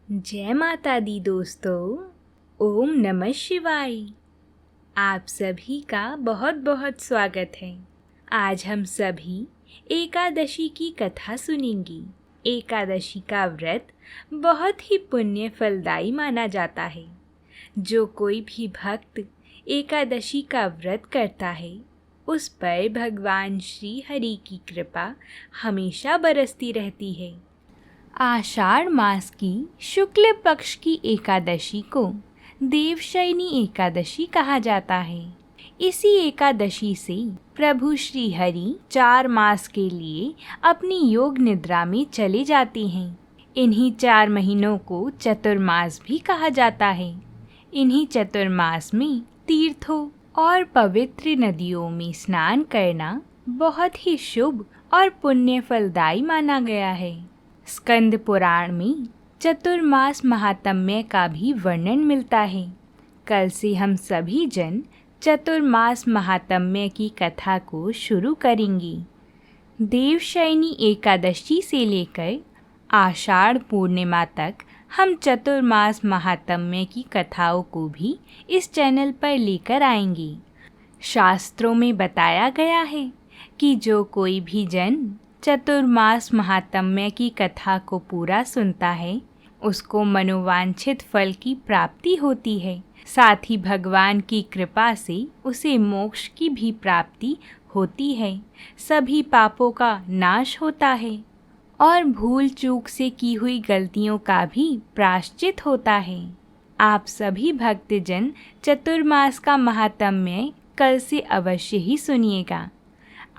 जय माता दी दोस्तों। ओम नमः शिवाय। आप सभी का बहुत बहुत स्वागत है। आज हम सभी एकादशी की कथा सुनेंगे। एकादशी का व्रत बहुत ही पुण्य फलदायी माना जाता है। जो कोई भी भक्त एकादशी का व्रत करता है उस पर भगवान श्री हरि की कृपा हमेशा बरसती रहती है। आषाढ़ मास की शुक्ल पक्ष की एकादशी को देवशयनी एकादशी कहा जाता है। इसी एकादशी से प्रभु श्री हरि 4 मास के लिए अपनी योग निद्रा में चले जाते हैं। इन्हीं 4 महीनों को चतुर्मास भी कहा जाता है। इन्हीं चतुर्मास में तीर्थों और पवित्र नदियों में स्नान करना बहुत ही शुभ और पुण्य फलदायी माना गया है। स्कंद पुराण में चतुर्मास महात्म्य का भी वर्णन मिलता है। कल से हम सभी जन चतुर्मास महात्म्य की कथा को शुरू करेंगे। देवशयनी एकादशी से लेकर आषाढ़ पूर्णिमा तक हम चतुर्मास महात्म्य की कथाओं को भी इस चैनल पर लेकर आएंगे। शास्त्रों में बताया गया है कि जो कोई भी जन चतुर्मास महात्म्य की कथा को पूरा सुनता है उसको मनोवांछित फल की प्राप्ति होती है। साथ ही भगवान की कृपा से उसे मोक्ष की भी प्राप्ति होती है। सभी पापों का नाश होता है और भूल चूक से की हुई गलतियों का भी प्रायश्चित होता है। आप सभी भक्तजन चतुर्मास का महात्म्य कल से अवश्य ही सुनिएगा।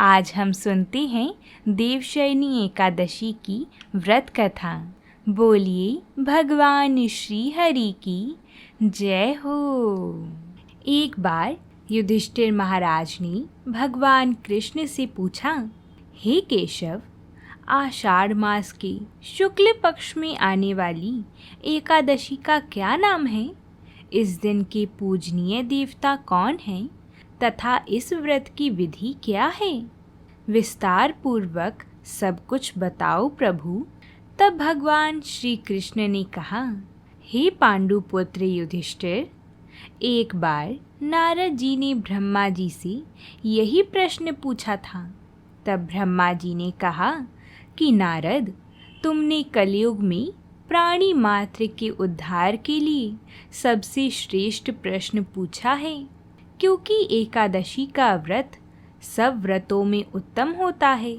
आज हम सुनते हैं देवशयनी एकादशी की व्रत कथा। बोलिए भगवान श्री हरि की जय हो। एक बार युधिष्ठिर महाराज ने भगवान कृष्ण से पूछा, हे केशव, आषाढ़ मास के शुक्ल पक्ष में आने वाली एकादशी का क्या नाम है? इस दिन के पूजनीय देवता कौन हैं तथा इस व्रत की विधि क्या है? विस्तार पूर्वक सब कुछ बताओ प्रभु। तब भगवान श्री कृष्ण ने कहा, हे पांडुपुत्र युधिष्ठिर, एक बार नारद जी ने ब्रह्मा जी से यही प्रश्न पूछा था। तब ब्रह्मा जी ने कहा कि नारद, तुमने कलयुग में प्राणी मात्र के उद्धार के लिए सबसे श्रेष्ठ प्रश्न पूछा है, क्योंकि एकादशी का व्रत सब व्रतों में उत्तम होता है।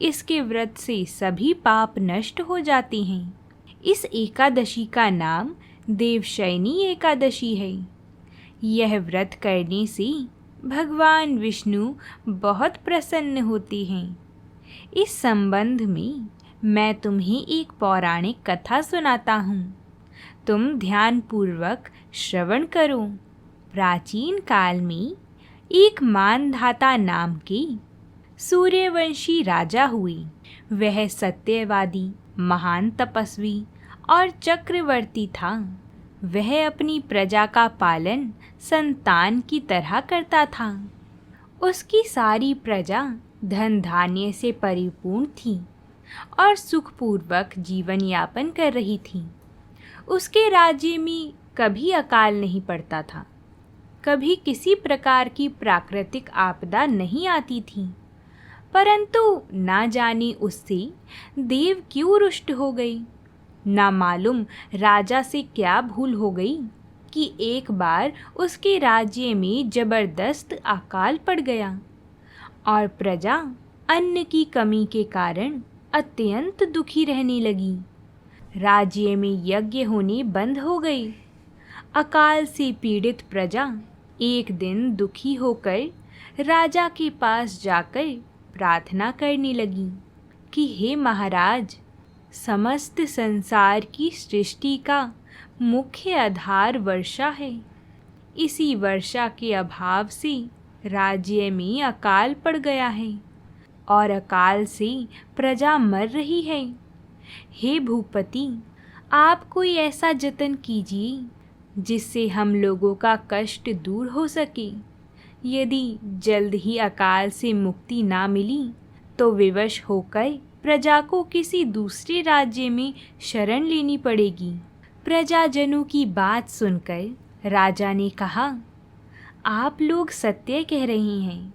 इसके व्रत से सभी पाप नष्ट हो जाते हैं। इस एकादशी का नाम देवशयनी एकादशी है। यह व्रत करने से भगवान विष्णु बहुत प्रसन्न होते हैं। इस संबंध में मैं तुम्हें एक पौराणिक कथा सुनाता हूँ। तुम ध्यानपूर्वक श्रवण करो। प्राचीन काल में एक मानधाता नाम के सूर्यवंशी राजा हुए। वह सत्यवादी, महान तपस्वी और चक्रवर्ती था। वह अपनी प्रजा का पालन संतान की तरह करता था। उसकी सारी प्रजा धन धान्य से परिपूर्ण थी और सुखपूर्वक जीवन यापन कर रही थी। उसके राज्य में कभी अकाल नहीं पड़ता था। कभी किसी प्रकार की प्राकृतिक आपदा नहीं आती थी। परंतु ना जाने उससे देव क्यों रुष्ट हो गई। ना मालूम राजा से क्या भूल हो गई कि एक बार उसके राज्य में जबरदस्त अकाल पड़ गया और प्रजा अन्न की कमी के कारण अत्यंत दुखी रहने लगी। राज्य में यज्ञ होने बंद हो गए। अकाल से पीड़ित प्रजा एक दिन दुखी होकर राजा के पास जाकर प्रार्थना करने लगी कि हे महाराज, समस्त संसार की सृष्टि का मुख्य आधार वर्षा है। इसी वर्षा के अभाव से राज्य में अकाल पड़ गया है और अकाल से प्रजा मर रही है। हे भूपति, आप कोई ऐसा जतन कीजिए जिससे हम लोगों का कष्ट दूर हो सके। यदि जल्द ही अकाल से मुक्ति ना मिली तो विवश होकर प्रजा को किसी दूसरे राज्य में शरण लेनी पड़ेगी। प्रजाजनों की बात सुनकर राजा ने कहा, आप लोग सत्य कह रहे हैं।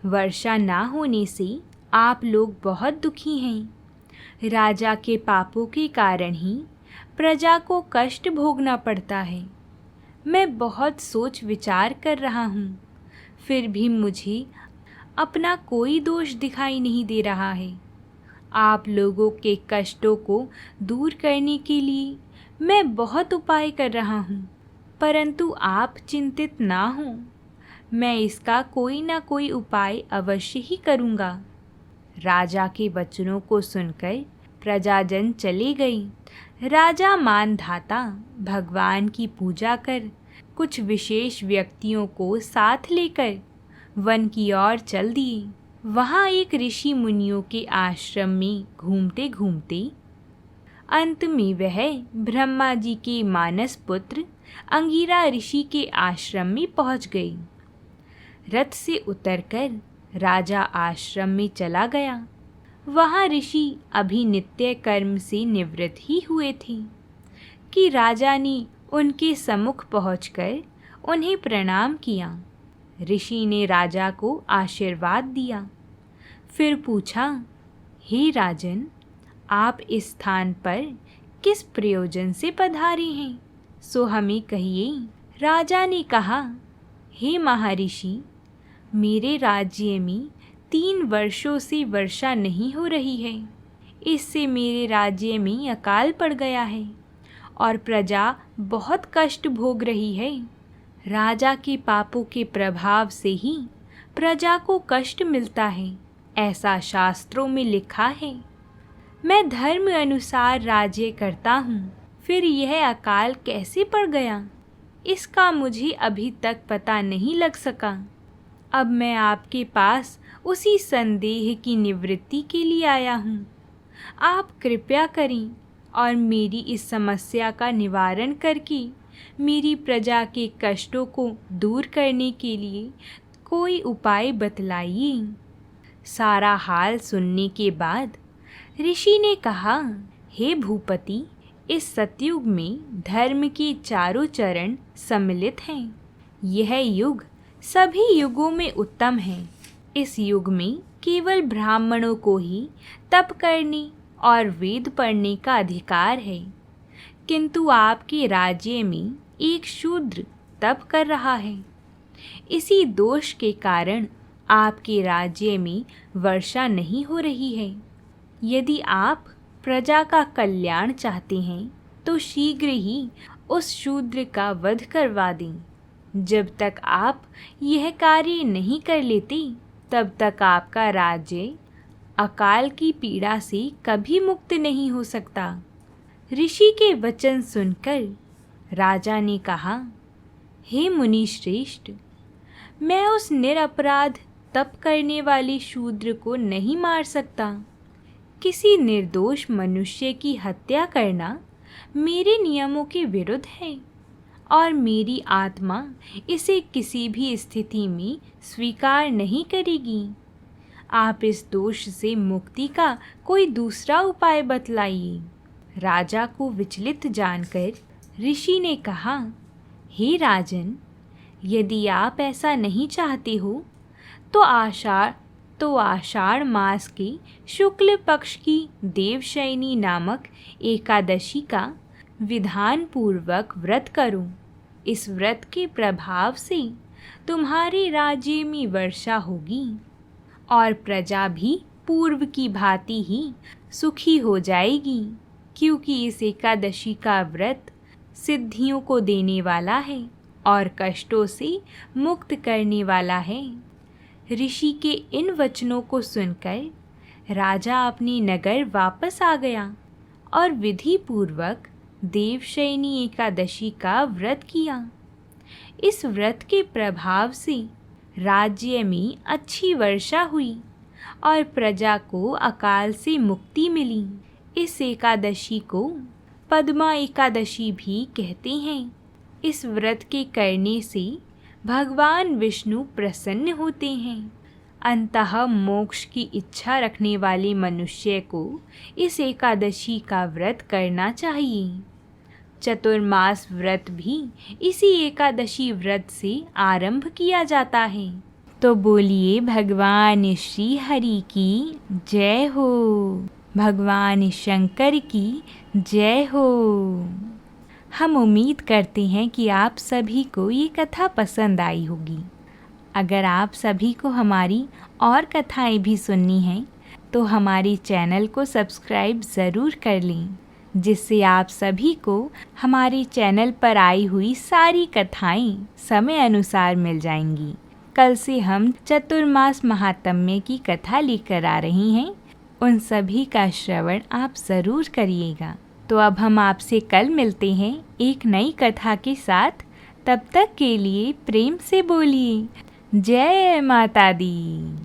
वर्षा ना होने से आप लोग बहुत दुखी हैं। राजा के पापों के कारण ही प्रजा को कष्ट भोगना पड़ता है। मैं बहुत सोच विचार कर रहा हूँ, फिर भी मुझे अपना कोई दोष दिखाई नहीं दे रहा है। आप लोगों के कष्टों को दूर करने के लिए मैं बहुत उपाय कर रहा हूँ, परंतु आप चिंतित ना हो, मैं इसका कोई ना कोई उपाय अवश्य ही करूँगा। राजा के वचनों को सुनकर प्रजाजन चली गई। राजा मानधाता भगवान की पूजा कर कुछ विशेष व्यक्तियों को साथ लेकर वन की ओर चल दिए। वहाँ एक ऋषि मुनियों के आश्रम में घूमते घूमते अंत में वह ब्रह्मा जी के मानस पुत्र अंगिरा ऋषि के आश्रम में पहुँच गई। रथ से उतरकर राजा आश्रम में चला गया। वहाँ ऋषि अभी नित्य कर्म से निवृत्त ही हुए थे कि राजा ने उनके सम्मुख पहुंचकर उन्हें प्रणाम किया। ऋषि ने राजा को आशीर्वाद दिया, फिर पूछा, हे राजन, आप इस स्थान पर किस प्रयोजन से पधारे हैं, सो हमें कहिए। राजा ने कहा, हे महर्षि, मेरे राज्य में 3 वर्षों से वर्षा नहीं हो रही है। इससे मेरे राज्य में अकाल पड़ गया है और प्रजा बहुत कष्ट भोग रही है। राजा के पापों के प्रभाव से ही प्रजा को कष्ट मिलता है, ऐसा शास्त्रों में लिखा है। मैं धर्म अनुसार राज्य करता हूँ, फिर यह अकाल कैसे पड़ गया, इसका मुझे अभी तक पता नहीं लग सका। अब मैं आपके पास उसी संदेह की निवृत्ति के लिए आया हूँ। आप कृपया करें और मेरी इस समस्या का निवारण करके मेरी प्रजा के कष्टों को दूर करने के लिए कोई उपाय बतलाइए। सारा हाल सुनने के बाद ऋषि ने कहा, हे भूपति, इस सतयुग में धर्म के चारों चरण सम्मिलित हैं। यह युग सभी युगों में उत्तम है। इस युग में केवल ब्राह्मणों को ही तप करने और वेद पढ़ने का अधिकार है, किंतु आपके राज्य में एक शूद्र तप कर रहा है। इसी दोष के कारण आपके राज्य में वर्षा नहीं हो रही है। यदि आप प्रजा का कल्याण चाहते हैं तो शीघ्र ही उस शूद्र का वध करवा दें। जब तक आप यह कार्य नहीं कर लेते, तब तक आपका राज्य अकाल की पीड़ा से कभी मुक्त नहीं हो सकता। ऋषि के वचन सुनकर राजा ने कहा, हे मुनि श्रेष्ठ, मैं उस निरपराध तप करने वाले शूद्र को नहीं मार सकता। किसी निर्दोष मनुष्य की हत्या करना मेरे नियमों के विरुद्ध है और मेरी आत्मा इसे किसी भी स्थिति में स्वीकार नहीं करेगी। आप इस दोष से मुक्ति का कोई दूसरा उपाय बतलाइए। राजा को विचलित जानकर ऋषि ने कहा, हे राजन, यदि आप ऐसा नहीं चाहते हो तो आषाढ़ मास के शुक्ल पक्ष की देवशयनी नामक एकादशी का विधान पूर्वक व्रत करो। इस व्रत के प्रभाव से तुम्हारे राज्य में वर्षा होगी और प्रजा भी पूर्व की भांति ही सुखी हो जाएगी, क्योंकि इस एकादशी का व्रत सिद्धियों को देने वाला है और कष्टों से मुक्त करने वाला है। ऋषि के इन वचनों को सुनकर राजा अपने नगर वापस आ गया और विधि पूर्वक देवशयनी एकादशी का व्रत किया। इस व्रत के प्रभाव से राज्य में अच्छी वर्षा हुई और प्रजा को अकाल से मुक्ति मिली। इस एकादशी को पद्मा एकादशी भी कहते हैं। इस व्रत के करने से भगवान विष्णु प्रसन्न होते हैं। अंततः मोक्ष की इच्छा रखने वाले मनुष्य को इस एकादशी का व्रत करना चाहिए। चतुर्मास व्रत भी इसी एकादशी व्रत से आरंभ किया जाता है। तो बोलिए भगवान श्री हरि की जय हो, भगवान शंकर की जय हो। हम उम्मीद करते हैं कि आप सभी को ये कथा पसंद आई होगी। अगर आप सभी को हमारी और कथाएं भी सुननी हैं तो हमारे चैनल को सब्सक्राइब ज़रूर कर लें, जिससे आप सभी को हमारे चैनल पर आई हुई सारी कथाएं समय अनुसार मिल जाएंगी। कल से हम चतुर्मास महात्म्य की कथा लेकर आ रही हैं, उन सभी का श्रवण आप ज़रूर करिएगा। तो अब हम आपसे कल मिलते हैं एक नई कथा के साथ। तब तक के लिए प्रेम से बोलिए जय माता दी।